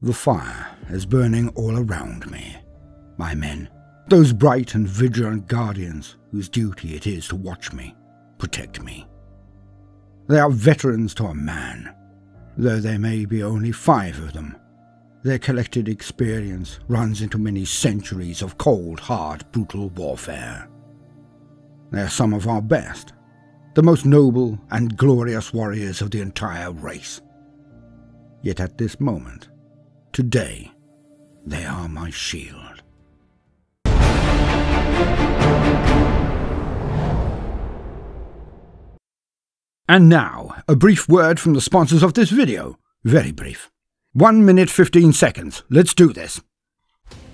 The fire is burning all around me. My men, those bright and vigilant guardians whose duty it is to watch me, protect me. They are veterans to a man, though there may be only 5 of them. Their collected experience runs into many centuries of cold, hard, brutal warfare. They are some of our best, the most noble and glorious warriors of the entire race. Yet at this moment, today, they are my shield. And now, a brief word from the sponsors of this video. Very brief. 1 minute 15 seconds. Let's do this.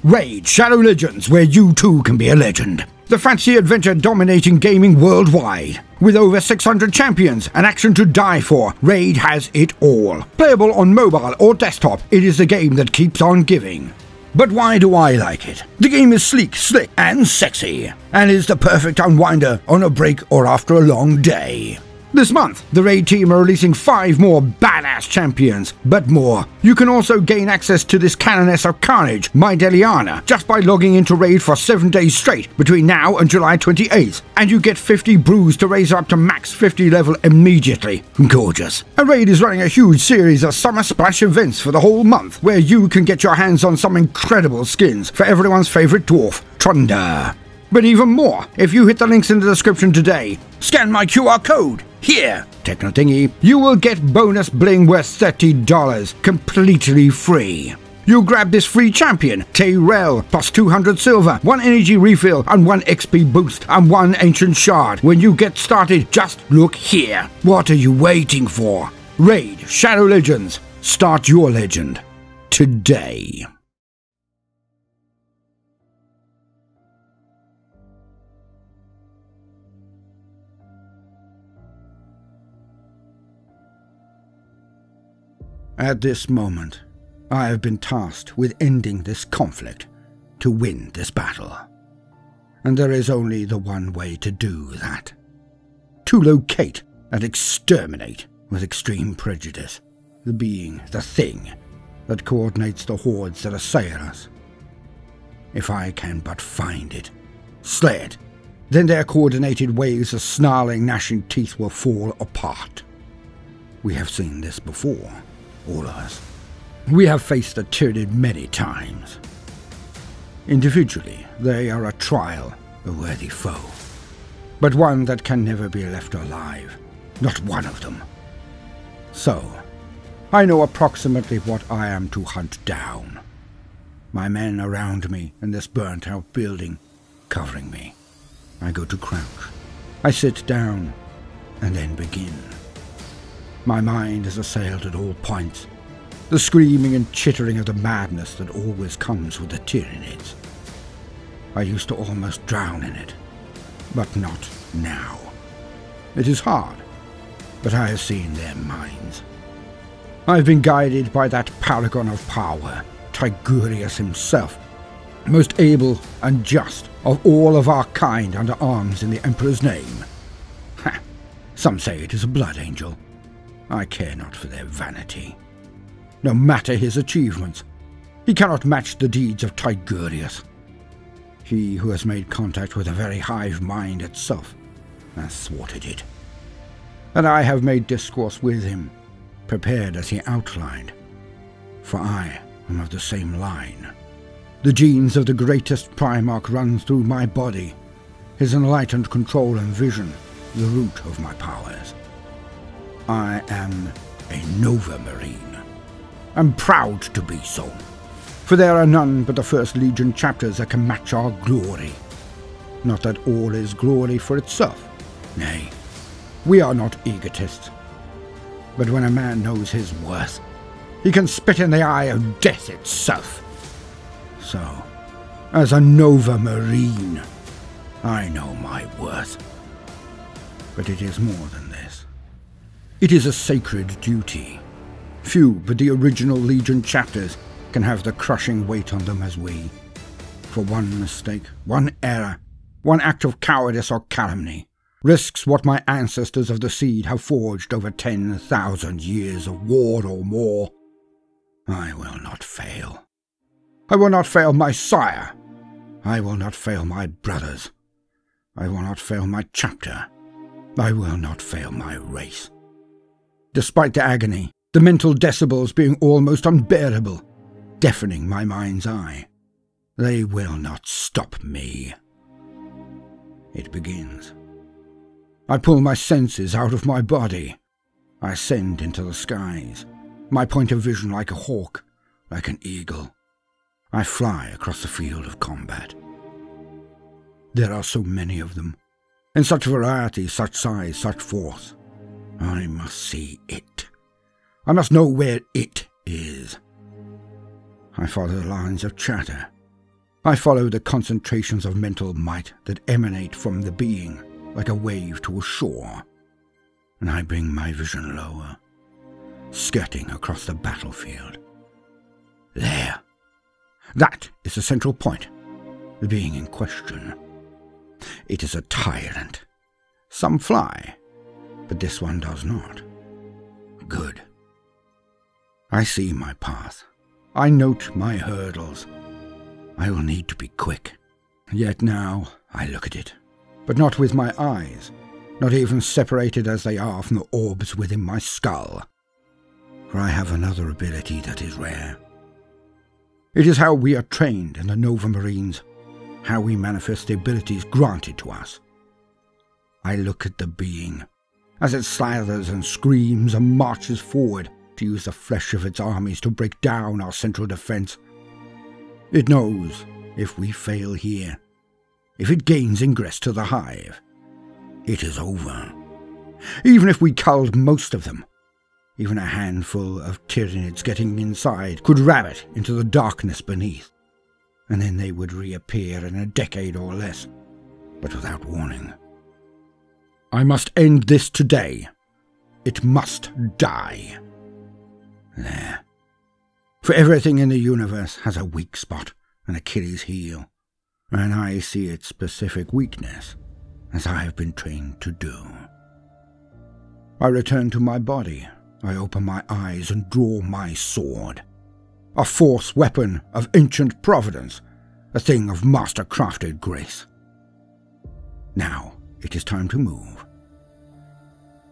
Raid Shadow Legends, where you too can be a legend. The fantasy adventure dominating gaming worldwide. With over 600 champions and action to die for, Raid has it all. Playable on mobile or desktop, it is the game that keeps on giving. But why do I like it? The game is sleek, slick, and sexy, and is the perfect unwinder on a break or after a long day. This month, the Raid team are releasing 5 more badass champions, but more. You can also gain access to this Canoness of Carnage, Maideliana, just by logging into Raid for 7 days straight between now and July 28th, and you get 50 brews to raise up to max 50 level immediately. Gorgeous. And Raid is running a huge series of Summer Splash events for the whole month, where you can get your hands on some incredible skins for everyone's favorite dwarf, Trunda. But even more, if you hit the links in the description today, scan my QR code. Here, Techno Thingy, you will get bonus bling worth $30, completely free. You grab this free champion, Tyrell, plus 200 silver, 1 energy refill, and 1 XP boost, and 1 ancient shard. When you get started, just look here. What are you waiting for? Raid Shadow Legends. Start your legend today. At this moment, I have been tasked with ending this conflict, to win this battle. And there is only the one way to do that. To locate and exterminate with extreme prejudice the being, the thing, that coordinates the hordes that assail us. If I can but find it, slay it, then their coordinated waves of snarling, gnashing teeth will fall apart. We have seen this before. All of us. We have faced the Tyranid many times. Individually, they are a trial, a worthy foe. But one that can never be left alive. Not one of them. So, I know approximately what I am to hunt down. My men around me in this burnt-out building, covering me. I go to crouch. I sit down, and then begin. My mind is assailed at all points, the screaming and chittering of the madness that always comes with the Tyranids. I used to almost drown in it, but not now. It is hard, but I have seen their minds. I've been guided by that paragon of power, Tigurius himself, most able and just of all of our kind under arms in the Emperor's name. Ha! Some say it is a blood angel. I care not for their vanity. No matter his achievements, he cannot match the deeds of Tigurius. He who has made contact with the very hive mind itself has thwarted it. And I have made discourse with him, prepared as he outlined. For I am of the same line. The genes of the greatest Primarch run through my body, his enlightened control and vision, the root of my powers. I am a Nova Marine. I'm proud to be so, for there are none but the First Legion chapters that can match our glory. Not that all is glory for itself. Nay, we are not egotists. But when a man knows his worth, he can spit in the eye of death itself. So, as a Nova Marine, I know my worth. But it is more than this. It is a sacred duty. Few but the original Legion chapters can have the crushing weight on them as we. For one mistake, one error, one act of cowardice or calumny, risks what my ancestors of the Seed have forged over 10,000 years of war or more. I will not fail. I will not fail my sire. I will not fail my brothers. I will not fail my chapter. I will not fail my race. Despite the agony, the mental decibels being almost unbearable, deafening my mind's eye, they will not stop me. It begins. I pull my senses out of my body. I ascend into the skies, my point of vision like a hawk, like an eagle. I fly across the field of combat. There are so many of them, in such variety, such size, such force. I must see it. I must know where it is. I follow the lines of chatter. I follow the concentrations of mental might that emanate from the being, like a wave to a shore, and I bring my vision lower, skirting across the battlefield. There. That is the central point, the being in question. It is a tyrant. Some fly, but this one does not. Good. I see my path. I note my hurdles. I will need to be quick. Yet now I look at it, but not with my eyes, not even separated as they are from the orbs within my skull. For I have another ability that is rare. It is how we are trained in the Nova Marines, how we manifest the abilities granted to us. I look at the being, as it slathers and screams and marches forward to use the flesh of its armies to break down our central defense. It knows if we fail here, if it gains ingress to the hive, it is over. Even if we culled most of them, even a handful of Tyranids getting inside could rabbit into the darkness beneath, and then they would reappear in a decade or less, but without warning. I must end this today. It must die. There. For everything in the universe has a weak spot, an Achilles heel, and I see its specific weakness, as I have been trained to do. I return to my body. I open my eyes and draw my sword. A force weapon of ancient providence, a thing of master-crafted grace. Now it is time to move.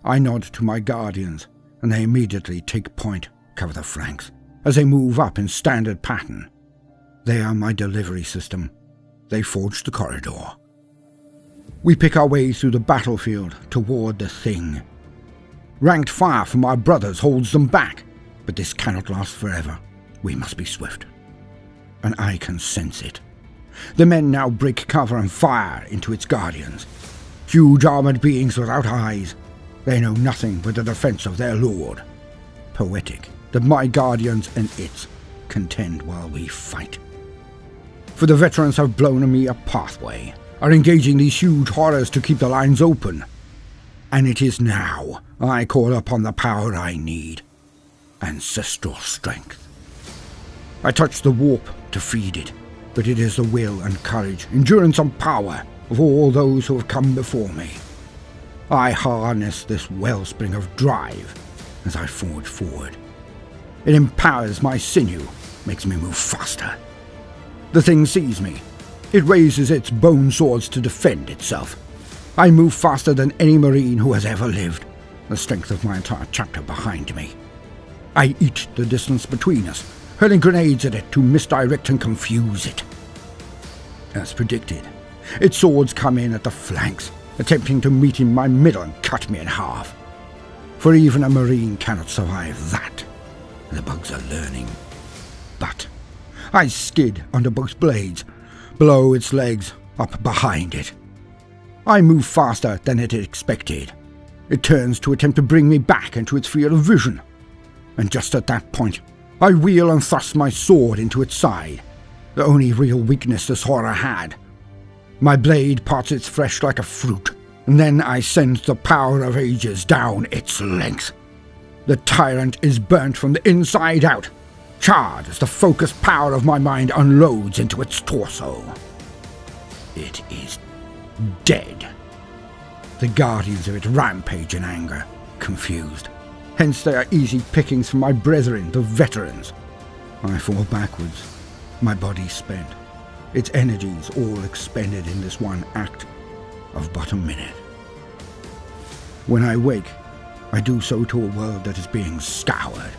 I nod to my guardians, and they immediately take point, cover the flanks, as they move up in standard pattern. They are my delivery system. They forge the corridor. We pick our way through the battlefield toward the thing. Ranked fire from our brothers holds them back, but this cannot last forever. We must be swift. And I can sense it. The men now break cover and fire into its guardians. Huge armored beings without eyes. They know nothing but the defense of their lord. Poetic that my guardians and its contend while we fight. For the veterans have blown me a pathway, are engaging these huge horrors to keep the lines open. And it is now I call upon the power I need, ancestral strength. I touch the warp to feed it, but it is the will and courage, endurance and power of all those who have come before me. I harness this wellspring of drive as I forge forward. It empowers my sinew, makes me move faster. The thing sees me. It raises its bone swords to defend itself. I move faster than any Marine who has ever lived, the strength of my entire chapter behind me. I eat the distance between us, hurling grenades at it to misdirect and confuse it. As predicted, its swords come in at the flanks, attempting to meet in my middle and cut me in half. For even a Marine cannot survive that. The bugs are learning. But I skid under both blades, below its legs, up behind it. I move faster than it had expected. It turns to attempt to bring me back into its field of vision. And just at that point, I wheel and thrust my sword into its side, the only real weakness this horror had. My blade parts its flesh like a fruit, and then I send the power of ages down its length. The tyrant is burnt from the inside out, charred as the focused power of my mind unloads into its torso. It is dead. The guardians of it rampage in anger, confused. Hence they are easy pickings for my brethren, the veterans. I fall backwards, my body spent, its energies all expended in this one act of but a minute. When I wake, I do so to a world that is being scoured.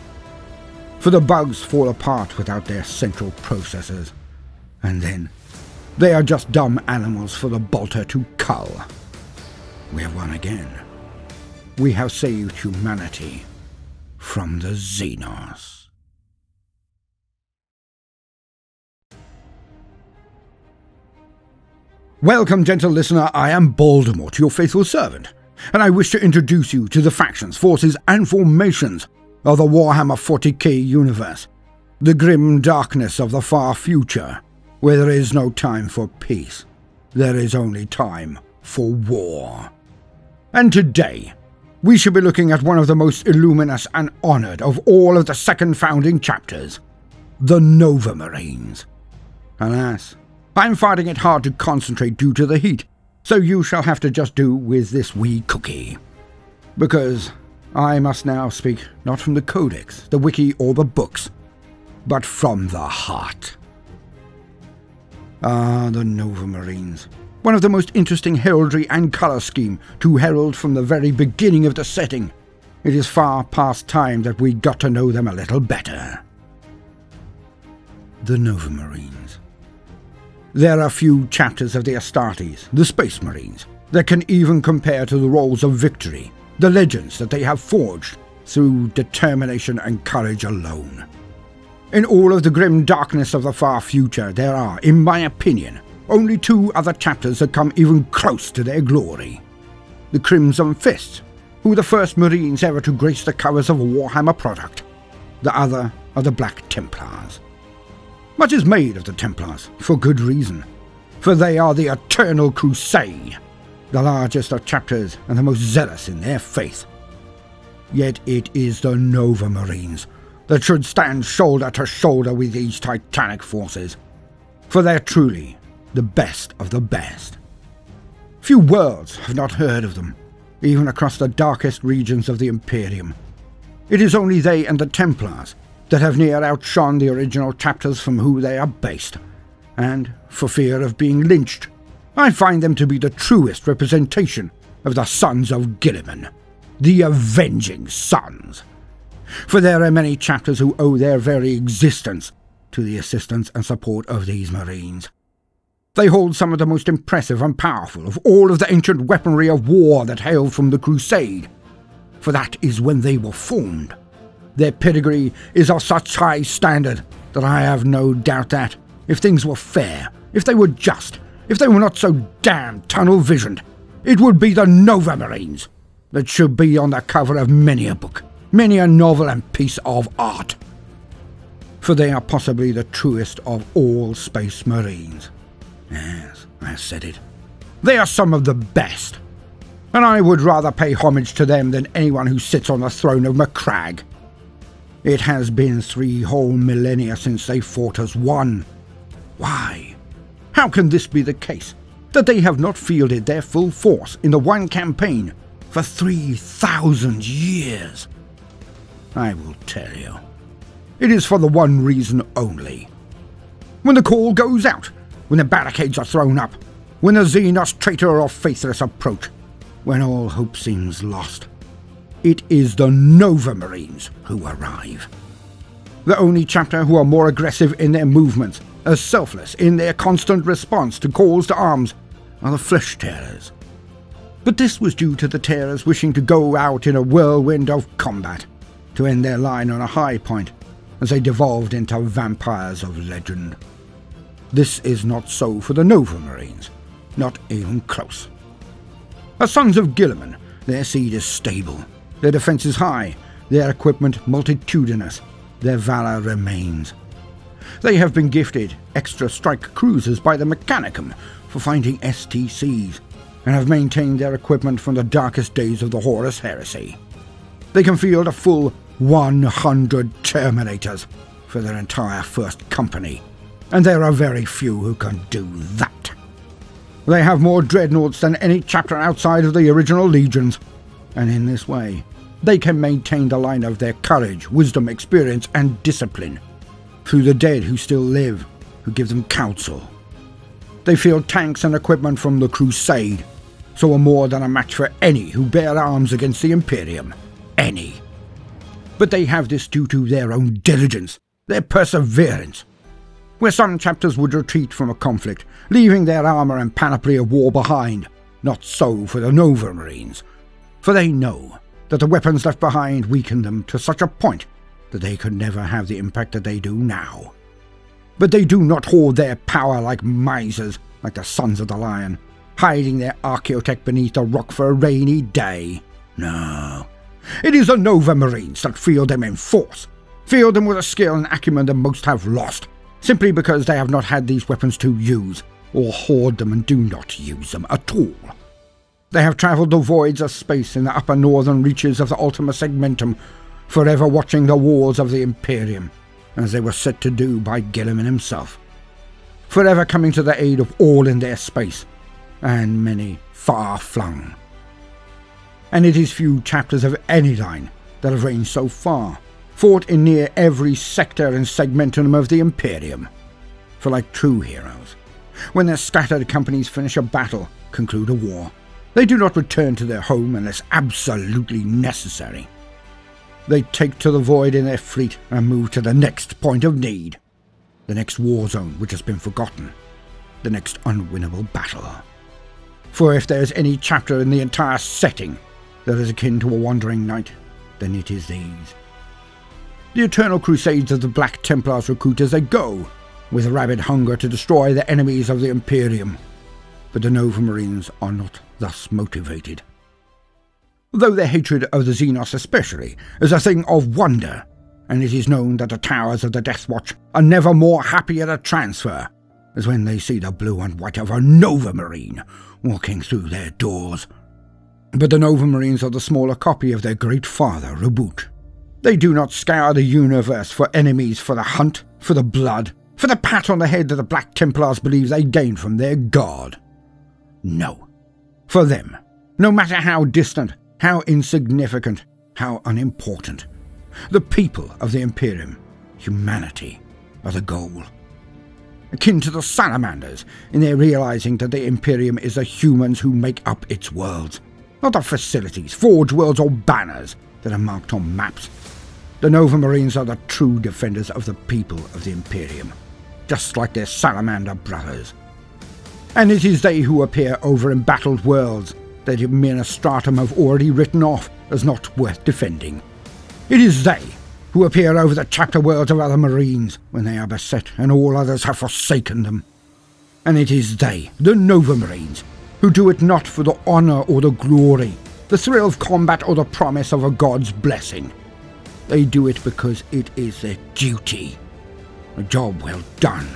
For the bugs fall apart without their central processors, and then they are just dumb animals for the bolter to cull. We have won again. We have saved humanity from the Xenos. Welcome, gentle listener, I am Voldemort, your faithful servant, and I wish to introduce you to the factions, forces, and formations of the Warhammer 40k universe, the grim darkness of the far future, where there is no time for peace, there is only time for war. And today, we shall be looking at one of the most illuminous and honoured of all of the second founding chapters, the Nova Marines. Alas, I'm finding it hard to concentrate due to the heat, so you shall have to just do with this wee cookie. Because I must now speak not from the codex, the wiki, or the books, but from the heart. Ah, the Nova Marines. One of the most interesting heraldry and colour scheme to herald from the very beginning of the setting. It is far past time that we got to know them a little better. The Nova Marines. There are few chapters of the Astartes, the Space Marines, that can even compare to the roles of victory, the legends that they have forged through determination and courage alone. In all of the grim darkness of the far future, there are, in my opinion, only two other chapters that come even close to their glory. The Crimson Fists, who were the first Marines ever to grace the covers of a Warhammer product. The other are the Black Templars. Much is made of the Templars, for good reason, for they are the Eternal Crusade, the largest of chapters and the most zealous in their faith. Yet it is the Nova Marines that should stand shoulder to shoulder with these titanic forces, for they're truly the best of the best. Few worlds have not heard of them, even across the darkest regions of the Imperium. It is only they and the Templars that have near outshone the original chapters from who they are based, and, for fear of being lynched, I find them to be the truest representation of the Sons of Guilliman, the Avenging Sons. For there are many chapters who owe their very existence to the assistance and support of these Marines. They hold some of the most impressive and powerful of all of the ancient weaponry of war that hailed from the Crusade, for that is when they were formed. Their pedigree is of such high standard that I have no doubt that, if things were fair, if they were just, if they were not so damn tunnel-visioned, it would be the Nova Marines that should be on the cover of many a book, many a novel and piece of art. For they are possibly the truest of all Space Marines. Yes, I said it. They are some of the best, and I would rather pay homage to them than anyone who sits on the throne of Macragge. It has been 3 whole millennia since they fought as one. Why? How can this be the case, that they have not fielded their full force in the one campaign for 3,000 years? I will tell you. It is for the one reason only. When the call goes out, when the barricades are thrown up, when the Xenos traitor or faithless approach, when all hope seems lost, it is the Nova Marines who arrive. The only chapter who are more aggressive in their movements, as selfless in their constant response to calls to arms, are the Flesh Tearers. But this was due to the Tearers wishing to go out in a whirlwind of combat, to end their line on a high point, as they devolved into vampires of legend. This is not so for the Nova Marines, not even close. As Sons of Guilliman, their seed is stable, their defense is high, their equipment multitudinous, their valor remains. They have been gifted extra strike cruisers by the Mechanicum for finding STCs, and have maintained their equipment from the darkest days of the Horus Heresy. They can field a full 100 Terminators for their entire first company, and there are very few who can do that. They have more dreadnoughts than any chapter outside of the original legions, and in this way, they can maintain the line of their courage, wisdom, experience, and discipline. through the dead who still live, who give them counsel. They field tanks and equipment from the Crusade, so are more than a match for any who bear arms against the Imperium. Any. But they have this due to their own diligence, their perseverance. Where some chapters would retreat from a conflict, leaving their armour and panoply of war behind, not so for the Nova Marines, for they know that the weapons left behind weakened them to such a point that they could never have the impact that they do now. But they do not hoard their power like misers, like the Sons of the Lion, hiding their archaeotech beneath a rock for a rainy day. No. It is the Nova Marines that field them in force, field them with a skill and acumen that most have lost, simply because they have not had these weapons to use, or hoard them and do not use them at all. They have travelled the voids of space in the upper northern reaches of the Ultima Segmentum, forever watching the wars of the Imperium, as they were set to do by Guilliman himself, forever coming to the aid of all in their space, and many far-flung. And it is few chapters of any line that have ranged so far, fought in near every sector and segmentum of the Imperium. For like true heroes, when their scattered companies finish a battle, conclude a war, they do not return to their home unless absolutely necessary. They take to the void in their fleet and move to the next point of need, the next war zone which has been forgotten, the next unwinnable battle. For if there is any chapter in the entire setting that is akin to a wandering knight, then it is these. The eternal crusades of the Black Templars recruit as they go, with rabid hunger to destroy the enemies of the Imperium, but the Nova Marines are not thus motivated. Though their hatred of the Xenos especially is a thing of wonder, and it is known that the towers of the Death Watch are never more happy at a transfer, as when they see the blue and white of a Nova Marine walking through their doors. But the Nova Marines are the smaller copy of their great father, Reboot. They do not scour the universe for enemies for the hunt, for the blood, for the pat on the head that the Black Templars believe they gain from their god. No. For them, no matter how distant, how insignificant, how unimportant, the people of the Imperium, humanity, are the goal. Akin to the salamanders in their realizing that the Imperium is the humans who make up its worlds, not the facilities, forge worlds or banners that are marked on maps. The Nova Marines are the true defenders of the people of the Imperium, just like their salamander brothers. And it is they who appear over embattled worlds that Administratum have already written off as not worth defending. It is they who appear over the chapter worlds of other Marines when they are beset and all others have forsaken them. And it is they, the Nova Marines, who do it not for the honour or the glory, the thrill of combat or the promise of a god's blessing. They do it because it is their duty. A job well done,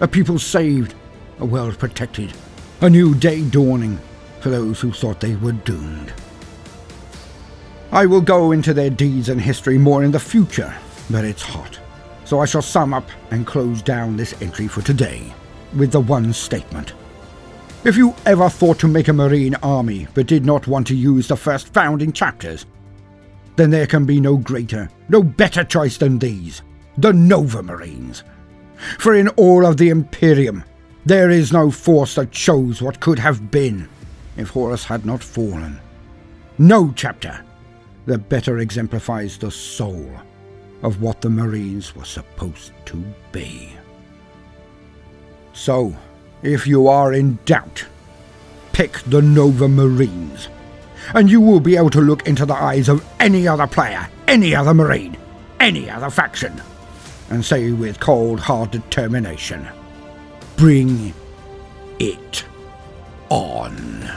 a people saved, a world protected, a new day dawning for those who thought they were doomed. I will go into their deeds and history more in the future, but it's hot, so I shall sum up and close down this entry for today with the one statement. If you ever thought to make a Marine army but did not want to use the first founding chapters, then there can be no greater, no better choice than these, the Nova Marines. For in all of the Imperium, there is no force that shows what could have been if Horus had not fallen. No chapter that better exemplifies the soul of what the Marines were supposed to be. So, if you are in doubt, pick the Nova Marines, and you will be able to look into the eyes of any other player, any other Marine, any other faction, and say with cold, hard determination, bring it on.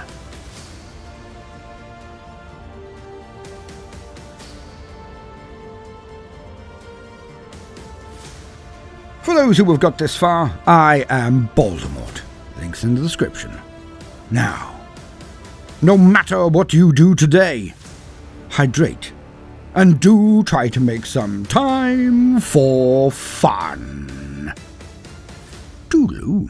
For those who have got this far, I am Voldemort. Links in the description. Now, no matter what you do today, hydrate, and do try to make some time for fun. Toodaloo.